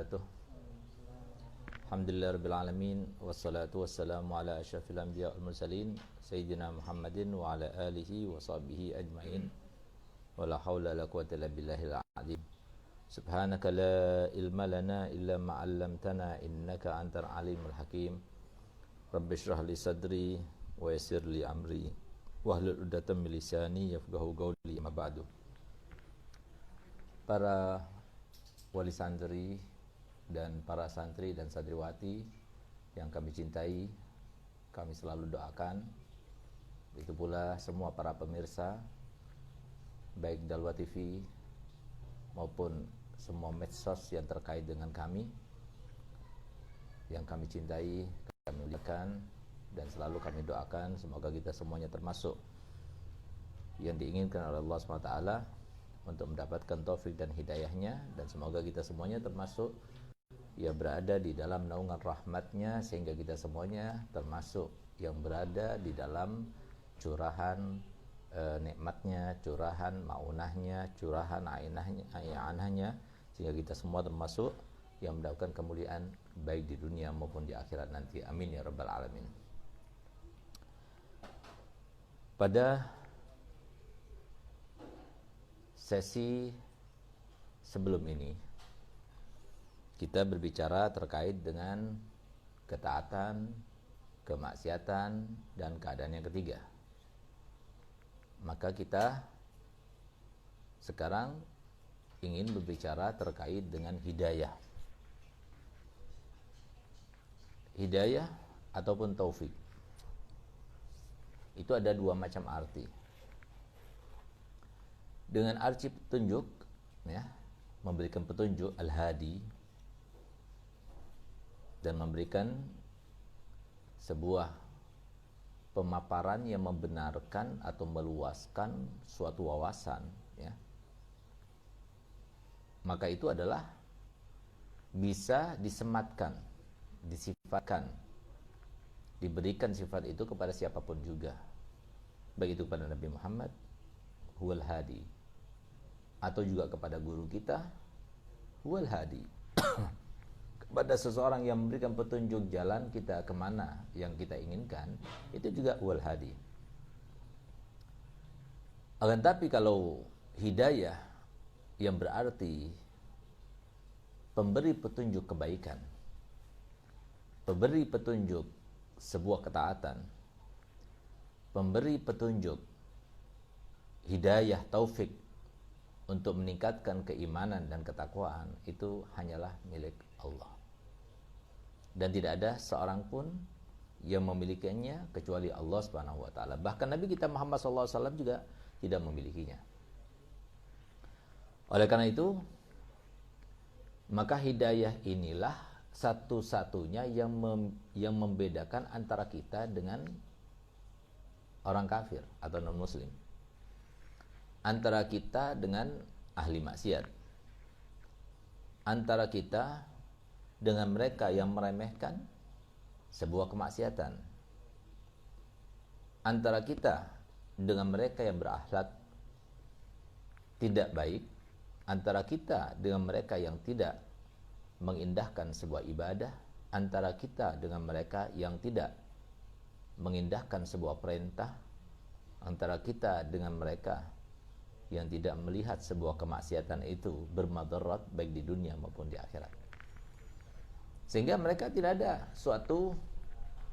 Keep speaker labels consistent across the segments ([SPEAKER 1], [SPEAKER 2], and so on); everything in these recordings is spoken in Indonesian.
[SPEAKER 1] wabarakatuh. Alhamdulillahirabbil alamin wassalatu wassalamu ala asyrafil anbiya wal mursalin sayyidina Muhammadin wa ala alihi wa sahbihi ajmain. Wala haula wala quwwata illa billahil azim. Subhanaka la ilma lana illa ma 'allamtana innaka antal alimul hakim. Rabbi shrah li sadri wa yassir li amri wahlul 'uqdatam min lisani yafqahu qawli. Ma ba'du. Para wali santri dan para santri dan santriwati yang kami cintai, kami selalu doakan. Itu pula semua para pemirsa baik Dalwa TV maupun semua medsos yang terkait dengan kami, yang kami cintai, kami muliakan, dan selalu kami doakan semoga kita semuanya termasuk yang diinginkan oleh Allah SWT untuk mendapatkan taufik dan hidayahnya, dan semoga kita semuanya termasuk yang berada di dalam naungan rahmatnya, sehingga kita semuanya termasuk yang berada di dalam curahan nikmatnya, curahan maunahnya, curahan ainahnya, sehingga kita semua termasuk yang mendapatkan kemuliaan baik di dunia maupun di akhirat nanti. Amin ya rabbal alamin. Pada sesi sebelum ini kita berbicara terkait dengan ketaatan, kemaksiatan, dan keadaan yang ketiga. Maka kita sekarang ingin berbicara terkait dengan hidayah. Hidayah ataupun taufik itu ada dua macam arti. Dengan arti petunjuk, ya, memberikan petunjuk al-hadi, dan memberikan sebuah pemaparan yang membenarkan atau meluaskan suatu wawasan, ya, maka itu adalah bisa disematkan, disifatkan, diberikan sifat itu kepada siapapun juga, baik itu kepada Nabi Muhammad huwal hadi, atau juga kepada guru kita huwal hadi, kepada seseorang yang memberikan petunjuk jalan kita kemana yang kita inginkan, itu juga huwal hadi. Akan tapi kalau hidayah yang berarti pemberi petunjuk kebaikan, pemberi petunjuk sebuah ketaatan, pemberi petunjuk hidayah taufik untuk meningkatkan keimanan dan ketakwaan, itu hanyalah milik Allah, dan tidak ada seorang pun yang memilikinya kecuali Allah Subhanahu wa taala. Bahkan Nabi kita Muhammad SAW juga tidak memilikinya. Oleh karena itu, maka hidayah inilah satu-satunya yang membedakan antara kita dengan orang kafir atau non muslim, antara kita dengan ahli maksiat, antara kita dengan mereka yang meremehkan sebuah kemaksiatan, antara kita dengan mereka yang berakhlak tidak baik, antara kita dengan mereka yang tidak mengindahkan sebuah ibadah, antara kita dengan mereka yang tidak mengindahkan sebuah perintah, antara kita dengan mereka yang tidak melihat sebuah kemaksiatan itu bermadarat baik di dunia maupun di akhirat. Sehingga mereka tidak ada suatu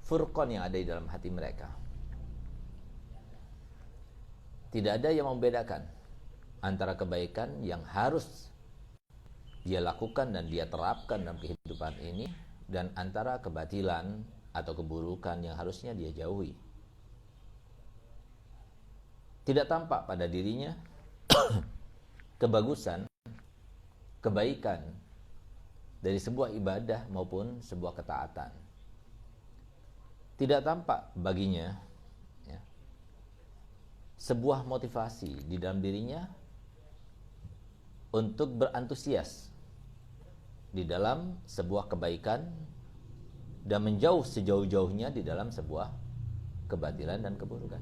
[SPEAKER 1] furqan yang ada di dalam hati mereka. Tidak ada yang membedakan antara kebaikan yang harus dia lakukan dan dia terapkan dalam kehidupan ini, dan antara kebatilan atau keburukan yang harusnya dia jauhi. Tidak tampak pada dirinya kebagusan, kebaikan dari sebuah ibadah maupun sebuah ketaatan. Tidak tampak baginya, ya, sebuah motivasi di dalam dirinya untuk berantusias di dalam sebuah kebaikan dan menjauh sejauh-jauhnya di dalam sebuah kebatilan dan keburukan.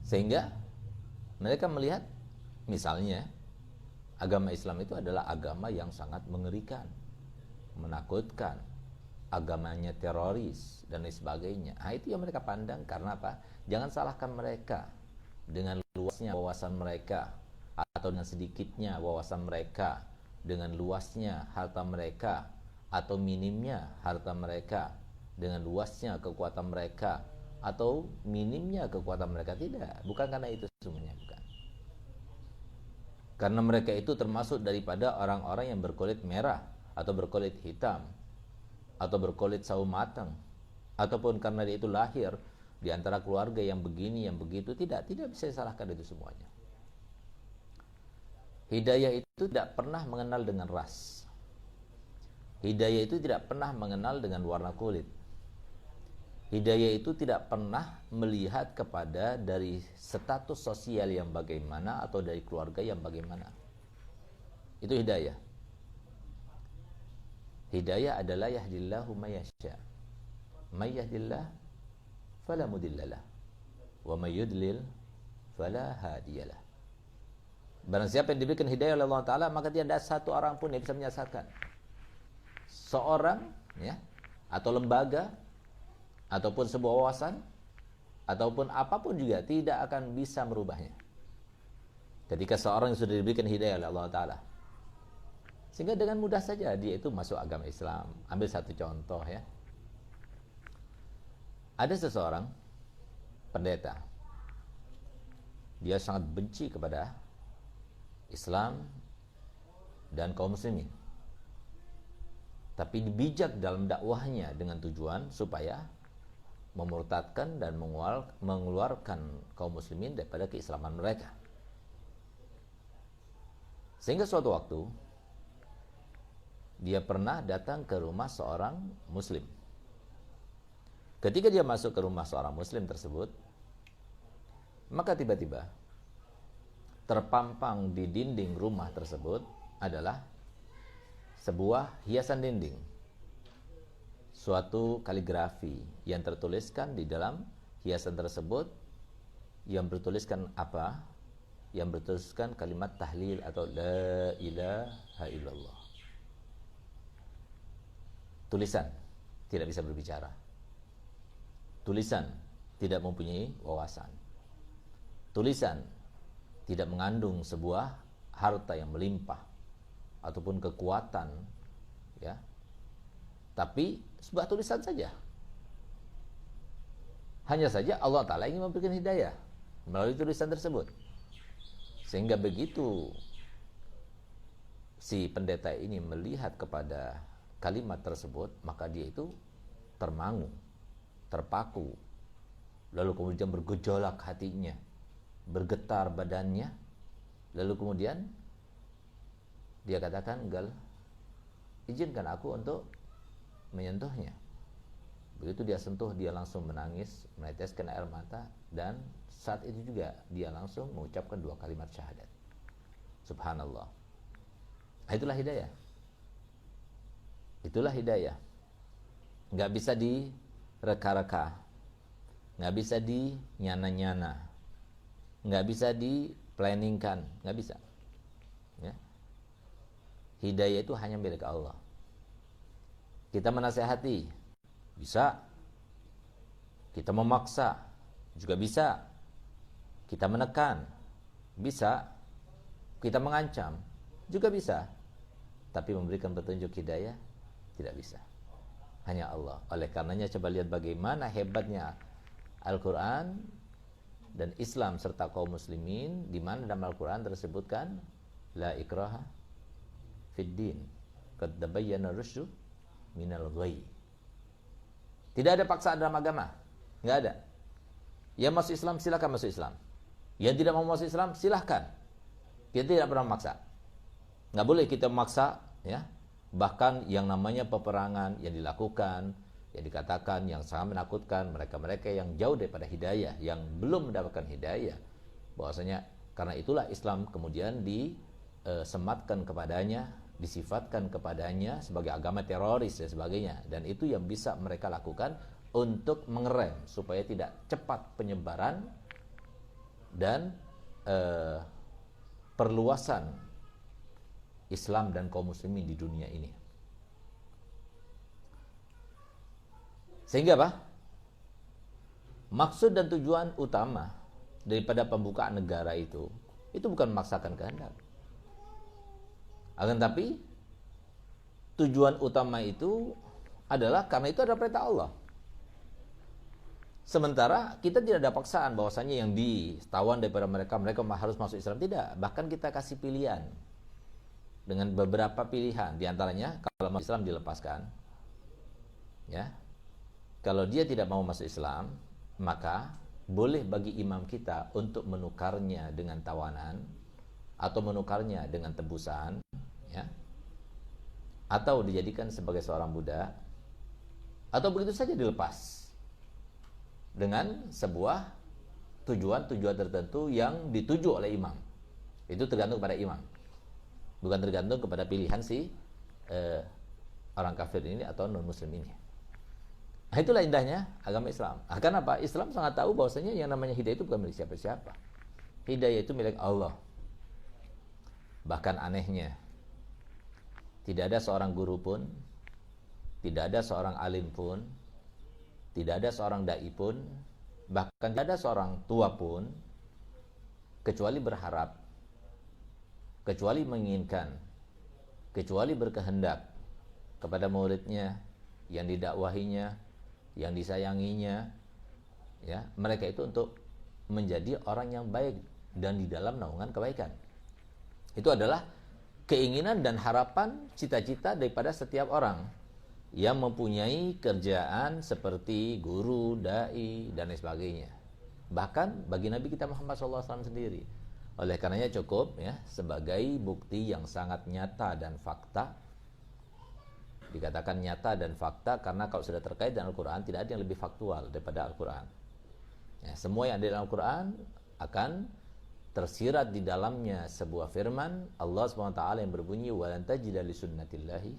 [SPEAKER 1] Sehingga mereka melihat misalnya Agama Islam itu adalah agama yang sangat mengerikan, menakutkan, agamanya teroris dan lain sebagainya. Nah, itu yang mereka pandang. Karena apa? Jangan salahkan mereka dengan luasnya wawasan mereka, atau dengan sedikitnya wawasan mereka, dengan luasnya harta mereka, atau minimnya harta mereka, dengan luasnya kekuatan mereka, atau minimnya kekuatan mereka. Tidak, bukan karena itu semuanya, bukan. Karena mereka itu termasuk daripada orang-orang yang berkulit merah, atau berkulit hitam, atau berkulit sawo matang, ataupun karena dia itu lahir di antara keluarga yang begini, yang begitu. Tidak bisa disalahkan itu semuanya. Hidayah itu tidak pernah mengenal dengan ras. Hidayah itu tidak pernah mengenal dengan warna kulit. Hidayah itu tidak pernah melihat kepada dari status sosial yang bagaimana, atau dari keluarga yang bagaimana. Itu hidayah. Hidayah adalah yahdillahu may yasha. May yahdillah fala mudhillalah wa may yudlil fala hadiyalah. Barang siapa yang diberikan hidayah oleh Allah Ta'ala, maka tidak ada satu orang pun yang bisa menyesatkan. Seorang, ya, atau lembaga, ataupun sebuah wawasan, ataupun apapun juga tidak akan bisa merubahnya ketika seorang yang sudah diberikan hidayah oleh Allah Ta'ala. Sehingga dengan mudah saja dia itu masuk agama Islam. Ambil satu contoh, ya. Ada seseorang pendeta, dia sangat benci kepada Islam dan kaum muslimin, tapi bijak dalam dakwahnya dengan tujuan supaya memurtadkan dan mengeluarkan kaum muslimin daripada keislaman mereka. Sehingga suatu waktu dia pernah datang ke rumah seorang muslim. Ketika dia masuk ke rumah seorang muslim tersebut, maka tiba-tiba terpampang di dinding rumah tersebut adalah sebuah hiasan dinding, suatu kaligrafi yang tertuliskan di dalam hiasan tersebut, yang bertuliskan apa? Yang bertuliskan kalimat tahlil atau la ilaha illallah. Tulisan, tidak bisa berbicara. Tulisan, tidak mempunyai wawasan. Tulisan, tidak mengandung sebuah harta yang melimpah ataupun kekuatan, ya. Tapi sebuah tulisan saja. Hanya saja Allah Ta'ala ingin memberikan hidayah melalui tulisan tersebut. Sehingga begitu si pendeta ini melihat kepada kalimat tersebut, maka dia itu termangu, terpaku, lalu kemudian bergejolak hatinya, bergetar badannya, lalu kemudian dia katakan, "Gal, izinkan aku untuk menyentuhnya." Begitu dia sentuh, dia langsung menangis, meneteskan air mata, dan saat itu juga dia langsung mengucapkan 2 kalimat syahadat. Subhanallah. Itulah hidayah. Itulah hidayah. Nggak bisa direka-reka, nggak bisa dinyana-nyana, nggak bisa di-planningkan, nggak bisa. Ya. Hidayah itu hanya milik Allah. Kita menasihati, bisa. Kita memaksa, juga bisa. Kita menekan, bisa. Kita mengancam, juga bisa. Tapi memberikan petunjuk hidayah, tidak bisa. Hanya Allah. Oleh karenanya coba lihat bagaimana hebatnya Al-Quran dan Islam serta kaum muslimin, di mana dalam Al-Quran tersebutkan la ikraha fid din, qad tabayyana rusydu minal ghayy. Tidak ada paksaan dalam agama, nggak ada. Yang masuk Islam silakan masuk Islam, yang tidak mau masuk Islam silahkan. Kita tidak pernah memaksa. Nggak boleh kita memaksa, ya. Bahkan yang namanya peperangan yang dilakukan, yang dikatakan yang sangat menakutkan, mereka-mereka yang jauh daripada hidayah, yang belum mendapatkan hidayah, bahwasanya karena itulah Islam kemudian disematkan kepadanya, disifatkan kepadanya sebagai agama teroris dan sebagainya. Dan itu yang bisa mereka lakukan untuk mengerem supaya tidak cepat penyebaran dan perluasan Islam dan kaum muslimin di dunia ini. Sehingga apa? Maksud dan tujuan utama daripada pembukaan negara itu bukan memaksakan kehendak. Akan tapi tujuan utama itu adalah karena itu adalah perintah Allah. Sementara kita tidak ada paksaan bahwasanya yang ditawan daripada mereka harus masuk Islam, tidak. Bahkan kita kasih pilihan dengan beberapa pilihan, di antaranya kalau masuk Islam dilepaskan, ya. Kalau dia tidak mau masuk Islam, maka boleh bagi imam kita untuk menukarnya dengan tawanan atau menukarnya dengan tebusan, ya. Atau dijadikan sebagai seorang budak, atau begitu saja dilepas dengan sebuah tujuan tertentu yang dituju oleh imam. Itu tergantung pada imam, bukan tergantung kepada pilihan si orang kafir ini atau non muslim ini. Nah, itulah indahnya agama Islam. Kenapa? Islam sangat tahu bahwasanya yang namanya hidayah itu bukan milik siapa-siapa. Hidayah itu milik Allah. Bahkan anehnya, tidak ada seorang guru pun, tidak ada seorang alim pun, tidak ada seorang dai pun, bahkan tidak ada seorang tua pun, kecuali berharap, kecuali menginginkan, kecuali berkehendak kepada muridnya yang didakwahinya, yang disayanginya, ya, mereka itu untuk menjadi orang yang baik dan di dalam naungan kebaikan. Itu adalah keinginan dan harapan, cita-cita daripada setiap orang yang mempunyai kerjaan seperti guru, dai, dan lain sebagainya. Bahkan bagi Nabi kita Muhammad SAW sendiri. Oleh karenanya cukup, ya, sebagai bukti yang sangat nyata dan fakta. Dikatakan nyata dan fakta karena kalau sudah terkait dengan Al-Quran, tidak ada yang lebih faktual daripada Al-Quran. Ya, semua yang ada dalam Al-Quran akan tersirat di dalamnya sebuah firman Allah SWT yang berbunyi walan tajida li sunnatillahi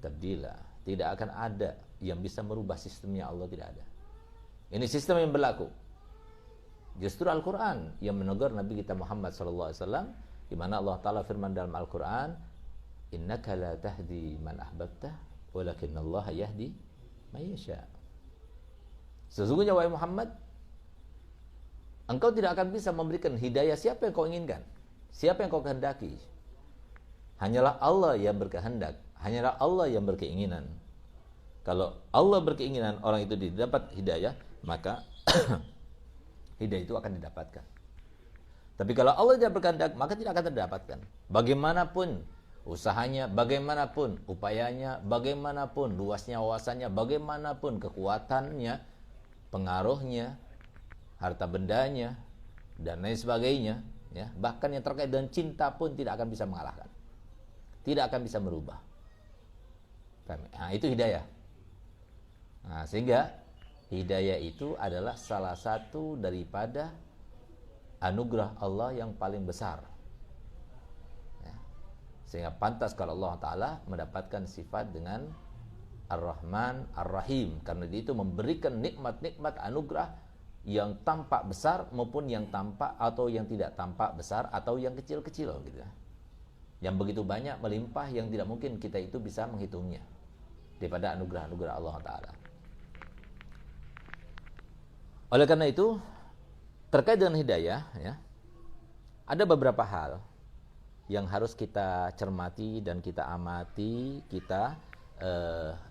[SPEAKER 1] tabdila. Tidak akan ada yang bisa merubah sistemnya Allah, tidak ada. Ini sistem yang berlaku. Justru Al-Quran yang menegur Nabi kita Muhammad SAW, di mana Allah Ta'ala firman dalam Al-Quran, innaka la tahdi man ahbabta walakinallaha yahdi man yasha. Sesungguhnya wahai Muhammad, engkau tidak akan bisa memberikan hidayah siapa yang kau inginkan, siapa yang kau kehendaki. Hanyalah Allah yang berkehendak, hanyalah Allah yang berkeinginan. Kalau Allah berkeinginan orang itu didapat hidayah, maka hidayah itu akan didapatkan. Tapi kalau Allah tidak berkehendak, maka tidak akan terdapatkan. Bagaimanapun usahanya, bagaimanapun upayanya, bagaimanapun luasnya wawasannya, bagaimanapun kekuatannya, pengaruhnya, harta bendanya, dan lain sebagainya, ya, bahkan yang terkait dengan cinta pun tidak akan bisa mengalahkan, tidak akan bisa merubah. Nah, itu hidayah. Nah, sehingga hidayah itu adalah salah satu daripada anugerah Allah yang paling besar. Sehingga pantas kalau Allah Ta'ala mendapatkan sifat dengan Ar-Rahman, Ar-Rahim. Karena dia itu memberikan nikmat-nikmat anugerah yang tampak besar maupun yang tampak atau yang tidak tampak besar atau yang kecil-kecil gitu. Yang begitu banyak melimpah yang tidak mungkin kita itu bisa menghitungnya daripada anugerah-anugerah Allah Ta'ala. Oleh karena itu, terkait dengan hidayah, ya, ada beberapa hal yang harus kita cermati dan kita amati, kita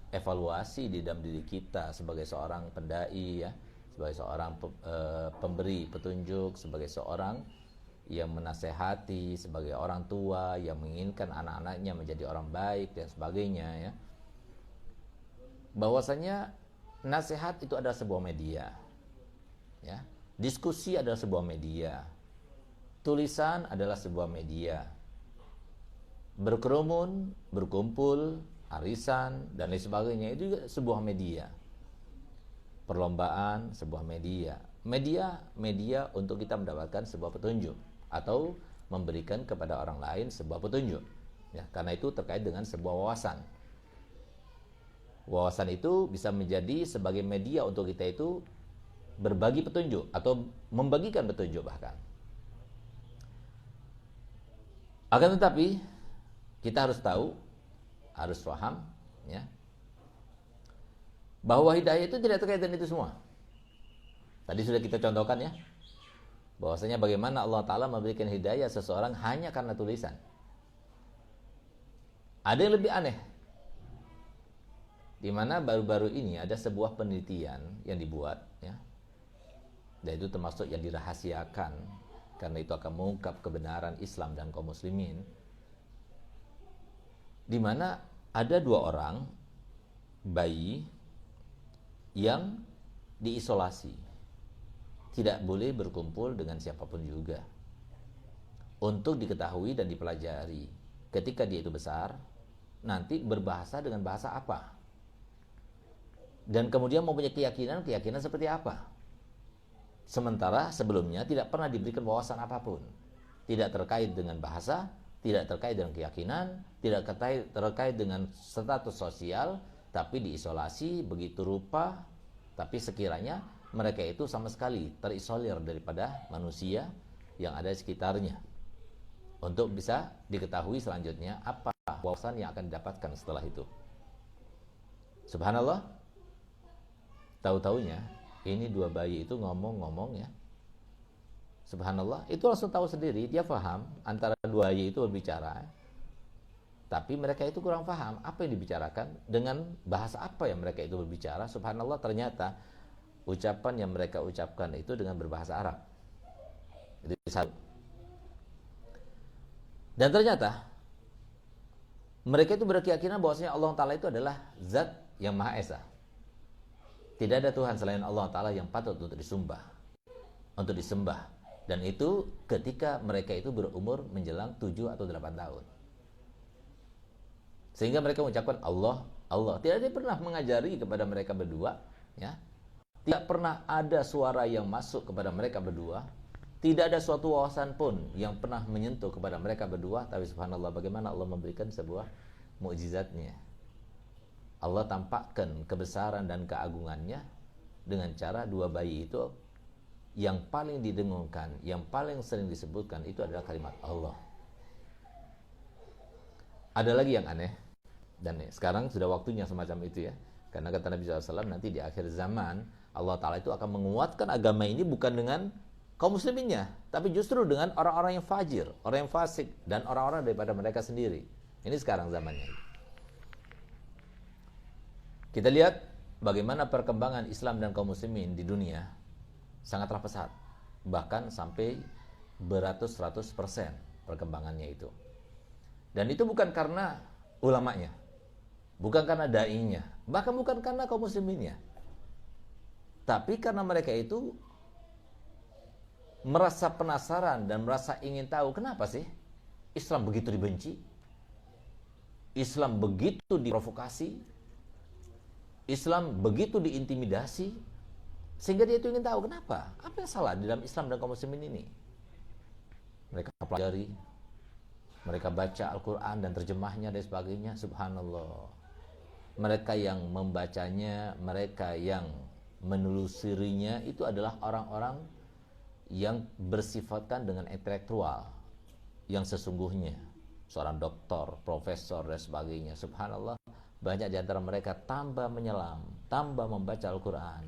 [SPEAKER 1] evaluasi di dalam diri kita sebagai seorang pendai, ya, sebagai seorang pemberi petunjuk, sebagai seorang yang menasehati, sebagai orang tua yang menginginkan anak-anaknya menjadi orang baik dan sebagainya, ya. Bahwasanya nasihat itu adalah sebuah media, ya. Diskusi adalah sebuah media, tulisan adalah sebuah media, berkerumun, berkumpul, arisan, dan lain sebagainya itu juga sebuah media. Perlombaan, sebuah media. Media untuk kita mendapatkan sebuah petunjuk atau memberikan kepada orang lain sebuah petunjuk. Ya, karena itu terkait dengan sebuah wawasan. Wawasan itu bisa menjadi sebagai media untuk kita itu berbagi petunjuk atau membagikan petunjuk bahkan. Akan tetapi Kita harus tahu, harus paham, ya, bahwa hidayah itu tidak terkait dengan itu semua. Tadi sudah kita contohkan ya, bahwasanya bagaimana Allah Ta'ala memberikan hidayah seseorang hanya karena tulisan. Ada yang lebih aneh, di mana baru-baru ini ada sebuah penelitian yang dibuat, ya, dan itu termasuk yang dirahasiakan karena itu akan mengungkap kebenaran Islam dan kaum muslimin, di mana ada 2 orang bayi yang diisolasi, tidak boleh berkumpul dengan siapapun juga, untuk diketahui dan dipelajari ketika dia itu besar nanti berbahasa dengan bahasa apa, dan kemudian mempunyai keyakinan seperti apa. Sementara sebelumnya tidak pernah diberikan wawasan apapun, tidak terkait dengan bahasa, tidak terkait dengan keyakinan, tidak terkait dengan status sosial, tapi diisolasi begitu rupa. Tapi sekiranya mereka itu sama sekali terisolir daripada manusia yang ada di sekitarnya, untuk bisa diketahui selanjutnya apa wawasan yang akan didapatkan setelah itu. Subhanallah, tahu-taunya ini 2 bayi itu ngomong-ngomong, ya, subhanallah, itu langsung tahu sendiri, dia paham antara 2 bayi itu berbicara, tapi mereka itu kurang paham apa yang dibicarakan, dengan bahasa apa yang mereka itu berbicara. Subhanallah, ternyata ucapan yang mereka ucapkan itu dengan berbahasa Arab. Itu satu. Dan ternyata mereka itu berkeyakinan bahwasanya Allah Ta'ala itu adalah zat yang Maha Esa. Tidak ada Tuhan selain Allah Ta'ala yang patut untuk disembah. Dan itu ketika mereka itu berumur menjelang 7 atau 8 tahun. Sehingga mereka mengucapkan Allah, Allah. Tidak ada yang pernah mengajari kepada mereka berdua, ya. Tidak pernah ada suara yang masuk kepada mereka berdua. Tidak ada suatu wawasan pun yang pernah menyentuh kepada mereka berdua. Tapi subhanallah, bagaimana Allah memberikan sebuah mukjizatnya. Allah tampakkan kebesaran dan keagungannya dengan cara 2 bayi itu yang paling didengungkan, yang paling sering disebutkan itu adalah kalimat Allah. Ada lagi yang aneh, dan sekarang sudah waktunya semacam itu, ya, karena kata Nabi SAW, nanti di akhir zaman Allah Ta'ala itu akan menguatkan agama ini bukan dengan kaum musliminnya, tapi justru dengan orang-orang yang fajir, orang yang fasik, dan orang-orang daripada mereka sendiri. Ini sekarang zamannya. Kita lihat bagaimana perkembangan Islam dan kaum muslimin di dunia sangatlah pesat, bahkan sampai beratus-ratus persen perkembangannya itu. Dan itu bukan karena ulamanya, bukan karena da'inya, bahkan bukan karena kaum musliminnya, tapi karena mereka itu merasa penasaran dan merasa ingin tahu, kenapa sih Islam begitu dibenci, Islam begitu diprovokasi, Islam begitu diintimidasi, sehingga dia itu ingin tahu kenapa, apa yang salah di dalam Islam dan kaum muslimin ini. Mereka pelajari, mereka baca Al-Quran dan terjemahnya dan sebagainya. Subhanallah, mereka yang membacanya, mereka yang menelusurinya itu adalah orang-orang yang bersifatkan dengan intelektual yang sesungguhnya, seorang doktor, profesor dan sebagainya. Subhanallah, banyak di antara mereka tambah menyelam, tambah membaca Al-Quran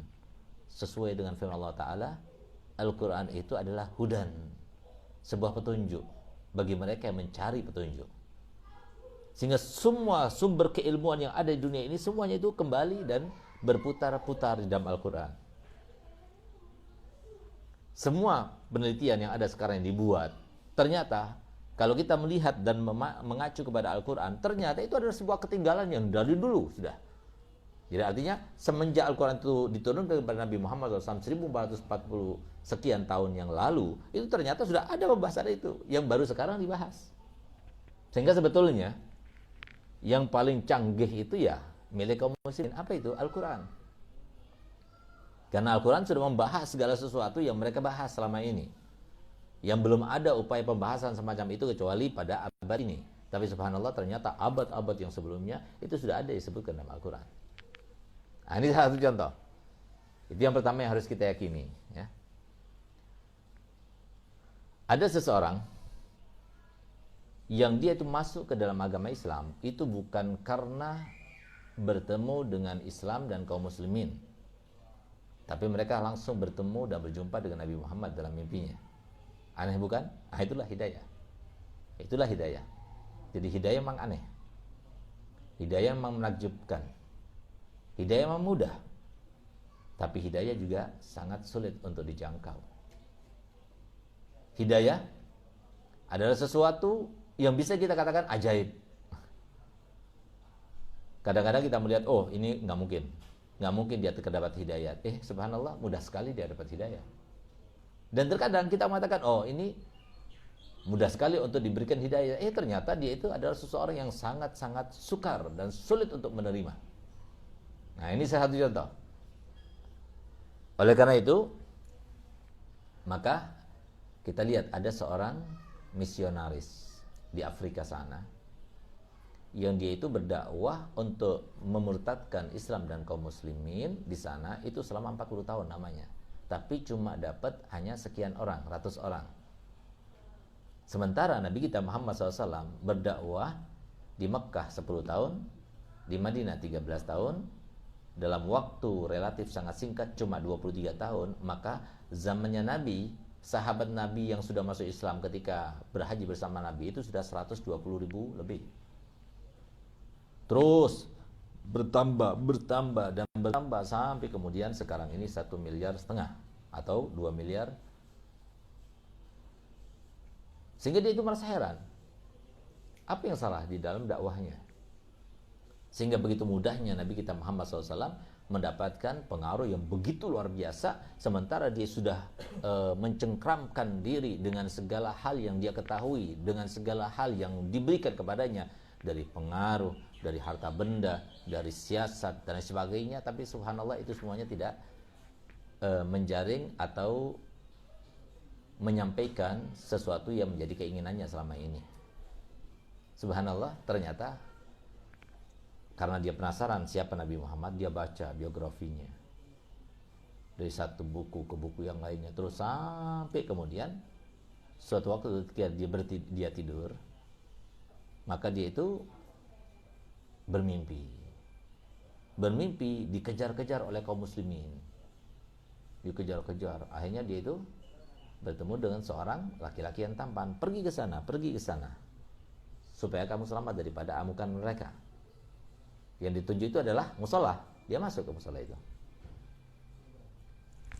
[SPEAKER 1] sesuai dengan firman Allah Ta'ala. Al-Quran itu adalah hudan, sebuah petunjuk bagi mereka yang mencari petunjuk. Sehingga semua sumber keilmuan yang ada di dunia ini, semuanya itu kembali dan berputar-putar di dalam Al-Quran. Semua penelitian yang ada sekarang yang dibuat, ternyata kalau kita melihat dan mengacu kepada Al-Quran, ternyata itu adalah sebuah ketinggalan yang dari dulu sudah. Jadi artinya semenjak Al-Quran itu diturunkan kepada Nabi Muhammad SAW 1440 sekian tahun yang lalu, itu ternyata sudah ada pembahasan itu yang baru sekarang dibahas. Sehingga sebetulnya yang paling canggih itu ya milik kaum muslimin. Apa itu? Al-Quran. Karena Al-Quran sudah membahas segala sesuatu yang mereka bahas selama ini, yang belum ada upaya pembahasan semacam itu kecuali pada abad ini. Tapi subhanallah, ternyata abad-abad yang sebelumnya itu sudah ada disebutkan dalam Al-Quran. Nah, ini satu contoh. Itu yang pertama yang harus kita yakini, ya. Ada seseorang yang dia itu masuk ke dalam agama Islam itu bukan karena bertemu dengan Islam dan kaum muslimin, tapi mereka langsung bertemu dan berjumpa dengan Nabi Muhammad dalam mimpinya. Aneh bukan? Nah, itulah hidayah. Itulah hidayah. Jadi hidayah memang aneh. Hidayah memang menakjubkan. Hidayah memang mudah. Tapi hidayah juga sangat sulit untuk dijangkau. Hidayah adalah sesuatu yang bisa kita katakan ajaib. Kadang-kadang kita melihat, oh ini nggak mungkin dia terdapat hidayah. Subhanallah, mudah sekali dia dapat hidayah. Dan terkadang kita mengatakan, oh ini mudah sekali untuk diberikan hidayah. Ternyata dia itu adalah seseorang yang sangat-sangat sukar dan sulit untuk menerima. Nah, ini salah satu contoh. Oleh karena itu, maka kita lihat ada seorang misionaris di Afrika sana, yang dia itu berdakwah untuk memurtadkan Islam dan kaum muslimin di sana itu selama 40 tahun namanya. Tapi cuma dapat hanya sekian orang, ratus orang. Sementara Nabi kita Muhammad SAW berdakwah di Mekah 10 tahun, di Madinah 13 tahun, dalam waktu relatif sangat singkat cuma 23 tahun, maka zamannya Nabi, sahabat Nabi yang sudah masuk Islam ketika berhaji bersama Nabi itu sudah 120.000 lebih. Terus bertambah dan bertambah sampai kemudian sekarang ini 1,5 miliar atau 2 miliar. Sehingga dia itu merasa heran, apa yang salah di dalam dakwahnya, sehingga begitu mudahnya Nabi kita Muhammad SAW mendapatkan pengaruh yang begitu luar biasa, sementara dia sudah mencengkramkan diri dengan segala hal yang dia ketahui, dengan segala hal yang diberikan kepadanya, dari pengaruh, dari harta benda, dari siasat dan sebagainya. Tapi subhanallah itu semuanya tidak menjaring atau menyampaikan sesuatu yang menjadi keinginannya selama ini. Subhanallah, ternyata karena dia penasaran siapa Nabi Muhammad, dia baca biografinya dari satu buku ke buku yang lainnya, terus sampai kemudian suatu waktu ketika dia tidur, maka dia itu bermimpi dikejar-kejar oleh kaum muslimin, dikejar-kejar. Akhirnya dia itu bertemu dengan seorang laki-laki yang tampan. Pergi ke sana supaya kamu selamat daripada amukan mereka. Yang ditunjuk itu adalah musola. Dia masuk ke musola itu.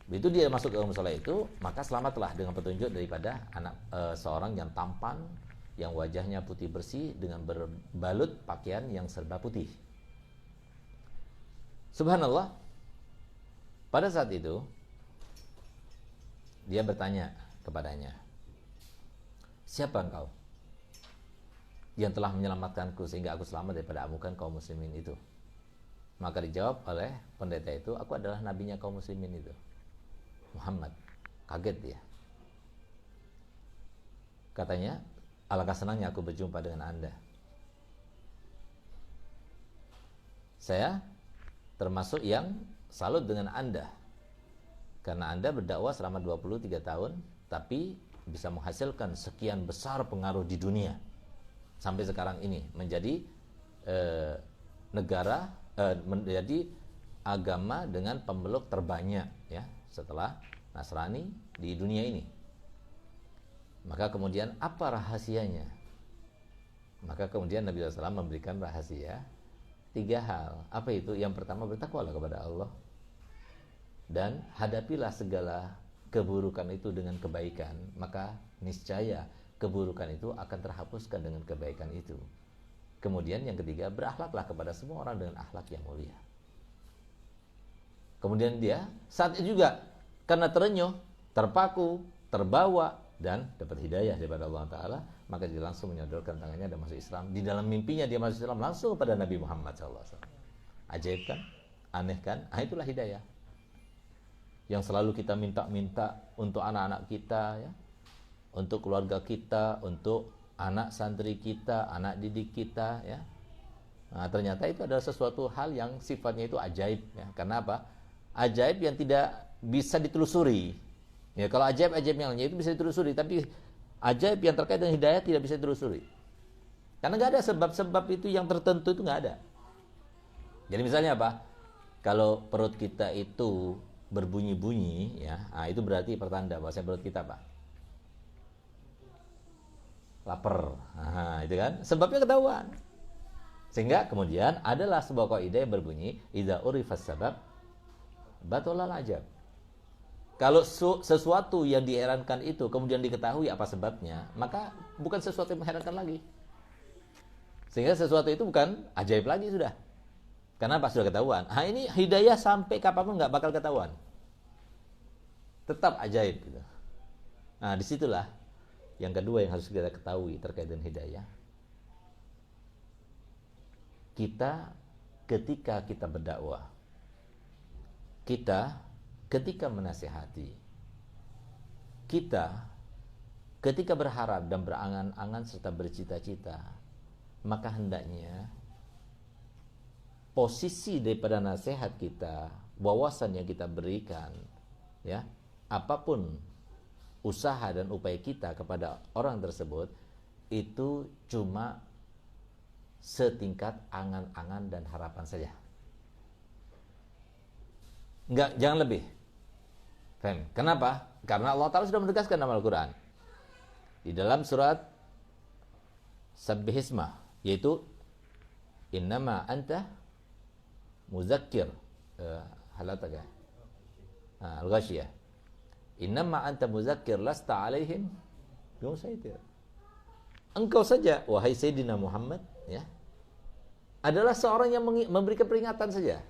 [SPEAKER 1] Begitu dia masuk ke musola itu, maka selamatlah dengan petunjuk daripada seorang yang tampan, yang wajahnya putih bersih dengan berbalut pakaian yang serba putih. Subhanallah, pada saat itu dia bertanya kepadanya, siapa engkau yang telah menyelamatkanku sehingga aku selamat daripada amukan kaum muslimin itu? Maka dijawab oleh pendeta itu, aku adalah nabinya kaum muslimin itu, Muhammad. Kaget dia. Katanya, alangkah senangnya aku berjumpa dengan Anda. Saya termasuk yang salut dengan Anda, karena Anda berdakwah selama 23 tahun, tapi bisa menghasilkan sekian besar pengaruh di dunia. Sampai sekarang ini menjadi menjadi agama dengan pemeluk terbanyak, ya, setelah Nasrani di dunia ini. Maka kemudian apa rahasianya? Maka kemudian Nabi SAW memberikan rahasia 3 hal. Apa itu? Yang pertama, bertakwalah kepada Allah dan hadapilah segala keburukan itu dengan kebaikan, maka niscaya keburukan itu akan terhapuskan dengan kebaikan itu. Kemudian yang ketiga, berakhlaklah kepada semua orang dengan akhlak yang mulia. Kemudian dia saat itu juga karena terenyuh, terpaku, terbawa dan dapat hidayah daripada Allah Ta'ala, maka dia langsung menyodorkan tangannya dan masuk Islam. Di dalam mimpinya dia masuk Islam langsung kepada Nabi Muhammad SAW. Ajaib kan? Aneh kan? Itulah hidayah yang selalu kita minta-minta untuk anak-anak kita, ya, untuk keluarga kita, untuk anak santri kita, anak didik kita, ya. Nah, ternyata itu adalah sesuatu hal yang sifatnya itu ajaib, ya. Karena apa? Ajaib yang tidak bisa ditelusuri. Ya, kalau ajaib yang lainnya itu bisa ditelusuri, tapi ajaib yang terkait dengan hidayah tidak bisa ditelusuri. Karena nggak ada sebab-sebab itu yang tertentu, itu nggak ada. Jadi misalnya apa? Kalau perut kita itu berbunyi-bunyi, ya, nah itu berarti pertanda bahwa perut kita apa? Lapar. Nah, itu kan sebabnya ketahuan. Sehingga kemudian adalah sebuah kaidah yang berbunyi, idza urifas sabab batolal ajab. Kalau sesuatu yang diherankan itu kemudian diketahui apa sebabnya, maka bukan sesuatu yang mengherankan lagi. Sehingga sesuatu itu bukan ajaib lagi sudah. Karena apa? Sudah ketahuan. Nah, ini hidayah sampai kapanpun nggak bakal ketahuan. Tetap ajaib gitu. Nah, disitulah yang kedua yang harus kita ketahui terkait dengan hidayah. Kita ketika kita berdakwah, kita ketika menasihati, kita ketika berharap dan berangan-angan serta bercita-cita, maka hendaknya posisi daripada nasihat kita, wawasan yang kita berikan, ya, apapun usaha dan upaya kita kepada orang tersebut, itu cuma setingkat angan-angan dan harapan saja. Enggak, jangan lebih. Faham? Kenapa? Karena Allah Ta'ala sudah menegaskan dalam Al-Quran. Di dalam surat Sabbihisma, yaitu innama anta muzakkir, halataka al-ghashiyah, innama anta muzakkir lasta alaihim bimusaitir. Engkau saja wahai Sayyidina Muhammad, ya, adalah seorang yang memberikan peringatan saja,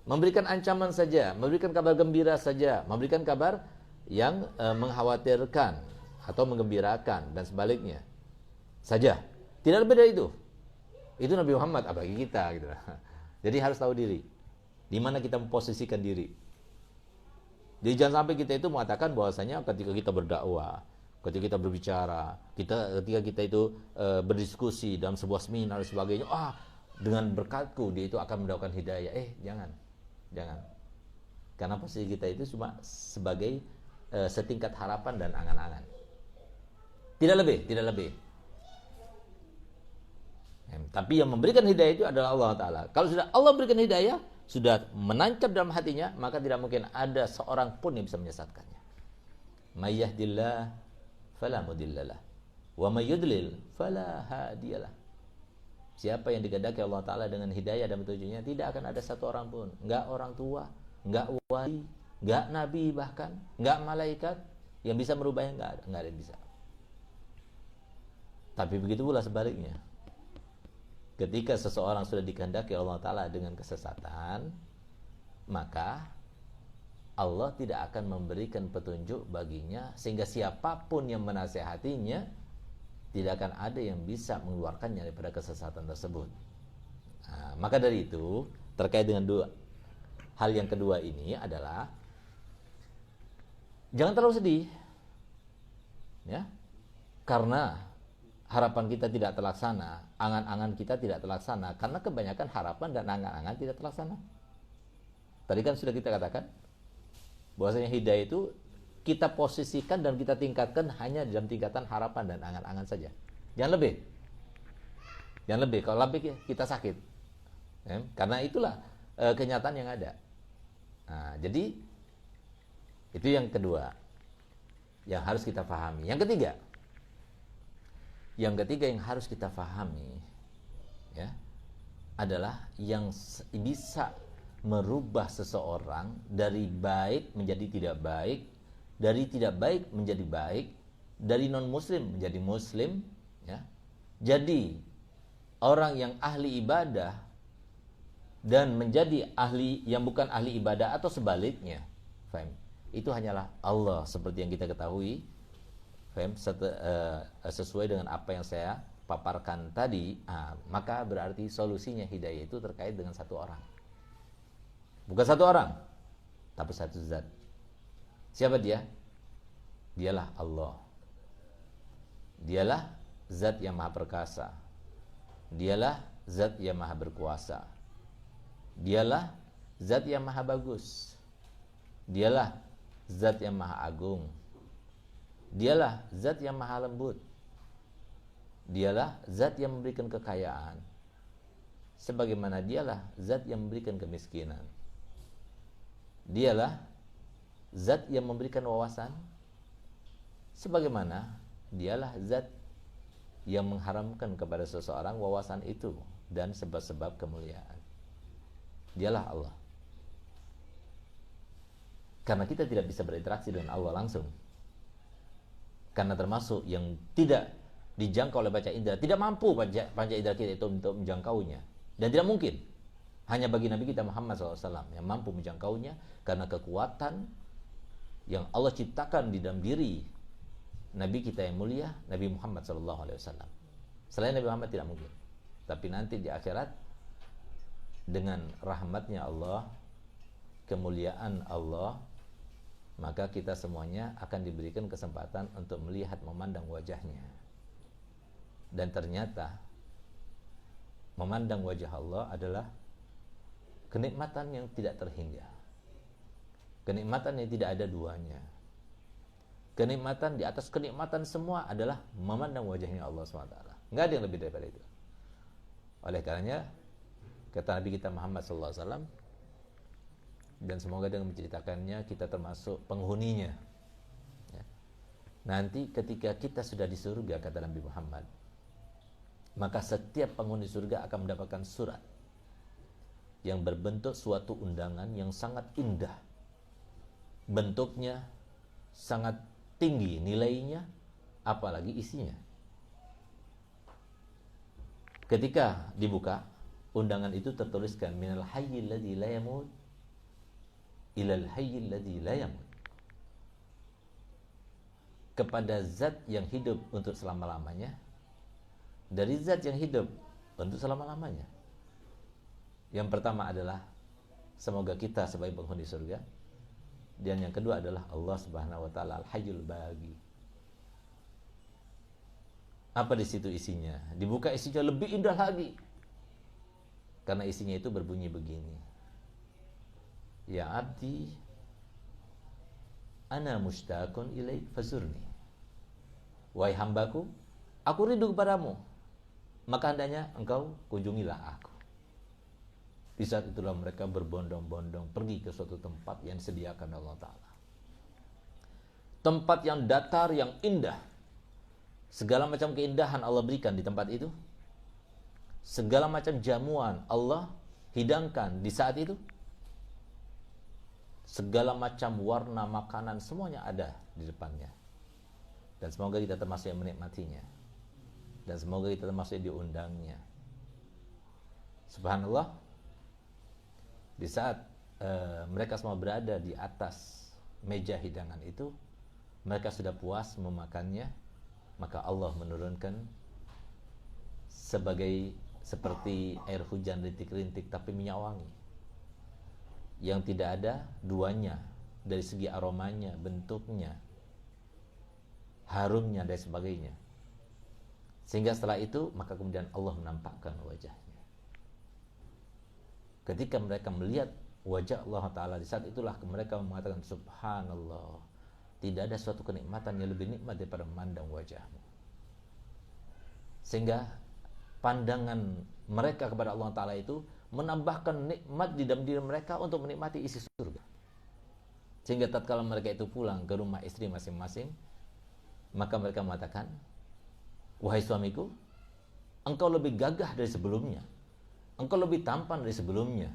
[SPEAKER 1] memberikan ancaman saja, memberikan kabar gembira saja, memberikan kabar yang mengkhawatirkan atau menggembirakan dan sebaliknya saja. Tidak lebih dari itu. Itu Nabi Muhammad, apalagi kita gitu. Jadi harus tahu diri, di mana kita memposisikan diri. Jadi jangan sampai kita itu mengatakan bahwasanya ketika kita berdakwah, ketika kita berbicara, ketika kita itu berdiskusi dalam sebuah seminar dan sebagainya, dengan berkatku dia itu akan mendapatkan hidayah. Jangan. Karena posisi kita itu cuma sebagai setingkat harapan dan angan-angan. Tidak lebih. Tapi yang memberikan hidayah itu adalah Allah Ta'ala. Kalau sudah Allah berikan hidayah, sudah menancap dalam hatinya, maka tidak mungkin ada seorang pun yang bisa menyesatkannya. May yahdillah fala mudhillalah wa may yudlil fala hadiyalah. Siapa yang dikehendaki Allah Ta'ala dengan hidayah dan petunjuknya, tidak akan ada satu orang pun, enggak orang tua, enggak wali, enggak nabi, bahkan enggak malaikat yang bisa merubahnya, enggak ada yang bisa. Tapi begitu pula sebaliknya. Ketika seseorang sudah dikehendaki Allah Ta'ala dengan kesesatan, maka Allah tidak akan memberikan petunjuk baginya, sehingga siapapun yang menasihatinya tidak akan ada yang bisa mengeluarkannya daripada kesesatan tersebut. Nah, maka dari itu, terkait dengan hal yang kedua ini adalah jangan terlalu sedih, ya, karena harapan kita tidak terlaksana, angan-angan kita tidak terlaksana, karena kebanyakan harapan dan angan-angan tidak terlaksana. Tadi kan sudah kita katakan bahwasanya hidayah itu kita posisikan dan kita tingkatkan hanya dalam tingkatan harapan dan angan-angan saja. Jangan lebih. Kalau lebih kita sakit, ya? Karena itulah kenyataan yang ada. Nah, jadi itu yang kedua yang harus kita pahami. Yang ketiga yang harus kita pahami, ya, adalah yang bisa merubah seseorang dari baik menjadi tidak baik, dari tidak baik menjadi baik, dari non muslim menjadi muslim, ya, jadi orang yang ahli ibadah dan menjadi ahli yang bukan ahli ibadah atau sebaliknya. Faham? Itu hanyalah Allah, seperti yang kita ketahui. Sesuai dengan apa yang saya paparkan tadi, maka berarti solusinya hidayah itu terkait dengan satu orang. Bukan satu orang, tapi satu zat. Siapa dia? Dialah Allah. Dialah zat yang maha perkasa. Dialah zat yang maha berkuasa. Dialah zat yang maha bagus. Dialah zat yang maha agung. Dialah zat yang maha lembut. Dialah zat yang memberikan kekayaan, sebagaimana dialah zat yang memberikan kemiskinan. Dialah zat yang memberikan wawasan, sebagaimana dialah zat yang mengharamkan kepada seseorang wawasan itu dan sebab-sebab kemuliaan. Dialah Allah. Karena kita tidak bisa berinteraksi dengan Allah langsung, karena termasuk yang tidak dijangkau oleh panca indera, tidak mampu panca indera kita itu untuk menjangkaunya, dan tidak mungkin. Hanya bagi Nabi kita Muhammad SAW yang mampu menjangkaunya, karena kekuatan yang Allah ciptakan di dalam diri Nabi kita yang mulia, Nabi Muhammad SAW. Selain Nabi Muhammad tidak mungkin. Tapi nanti di akhirat, dengan rahmatnya Allah, kemuliaan Allah, maka kita semuanya akan diberikan kesempatan untuk melihat, memandang wajahnya. Dan ternyata memandang wajah Allah adalah kenikmatan yang tidak terhingga, kenikmatan yang tidak ada duanya. Kenikmatan di atas kenikmatan semua adalah memandang wajahnya Allah SWT. Nggak ada yang lebih daripada itu. Oleh karenanya kata Nabi kita Muhammad SAW, dan semoga dengan menceritakannya kita termasuk penghuninya ya. Nanti ketika kita sudah di surga, kata Nabi Muhammad, maka setiap penghuni surga akan mendapatkan surat yang berbentuk suatu undangan yang sangat indah, bentuknya sangat tinggi nilainya, apalagi isinya. Ketika dibuka, undangan itu tertuliskan minal hayyil ladzi la yamut ilal hayyil ladzi la yamut, kepada zat yang hidup untuk selama-lamanya, dari zat yang hidup untuk selama-lamanya. Yang pertama adalah semoga kita sebagai penghuni surga, dan yang kedua adalah Allah Subhanahu wa taala Al-Hayyul Baqi. Apa di situ isinya? Dibuka isinya lebih indah lagi. Karena isinya itu berbunyi begini. Ya abdi, ana mushtaqun ilaik fazurni. Wahai hambaku, aku rindu kepadamu, maka hendaknya engkau kunjungilah aku. Di saat itulah mereka berbondong-bondong pergi ke suatu tempat yang disediakan Allah Ta'ala. Tempat yang datar, yang indah. Segala macam keindahan Allah berikan di tempat itu. Segala macam jamuan Allah hidangkan di saat itu. Segala macam warna makanan semuanya ada di depannya. Dan semoga kita termasuk yang menikmatinya. Dan semoga kita termasuk yang diundangnya. Subhanallah, di saat mereka semua berada di atas meja hidangan itu, mereka sudah puas memakannya, maka Allah menurunkan seperti air hujan rintik-rintik tapi minyak wangi, yang tidak ada duanya dari segi aromanya, bentuknya, harumnya dan sebagainya. Sehingga setelah itu maka kemudian Allah menampakkan wajahnya. Ketika mereka melihat wajah Allah Ta'ala, di saat itulah mereka mengatakan subhanallah, tidak ada suatu kenikmatan yang lebih nikmat daripada memandang wajahmu. Sehingga pandangan mereka kepada Allah Ta'ala itu menambahkan nikmat di dalam diri mereka untuk menikmati isi surga. Sehingga tatkala mereka itu pulang ke rumah istri masing-masing, maka mereka mengatakan, wahai suamiku, engkau lebih gagah dari sebelumnya, engkau lebih tampan dari sebelumnya,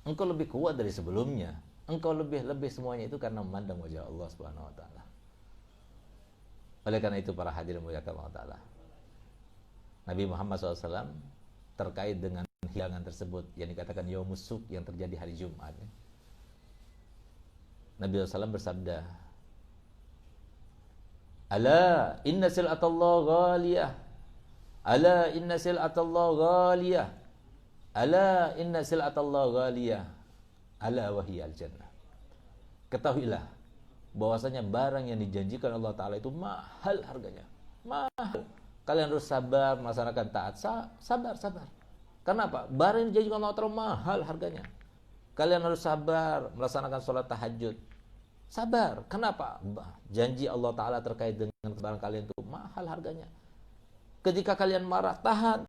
[SPEAKER 1] engkau lebih kuat dari sebelumnya, engkau lebih semuanya itu karena memandang wajah Allah Subhanahu wa taala. Oleh karena itu para hadirin muliakan Allah Ta'ala, Nabi Muhammad SAW terkait dengan hidangan tersebut yang dikatakan Yaumus Suq yang terjadi hari Jumat, Nabi SAW bersabda, ala inna sil'atallah ghaliyah, ala inna sil'atallah ghaliyah, ala inna sil'atallah ghaliyah, ala wahiyal jannah. Ketahuilah bahwasanya barang yang dijanjikan Allah Ta'ala itu mahal harganya, mahal. Kalian harus sabar melaksanakan taat. Sabar. Kenapa? Barang yang dijanjikan Allah Ta'ala mahal harganya. Kalian harus sabar melaksanakan sholat tahajud. Sabar. Kenapa? Janji Allah Ta'ala terkait dengan barang kalian itu mahal harganya. Ketika kalian marah, tahan.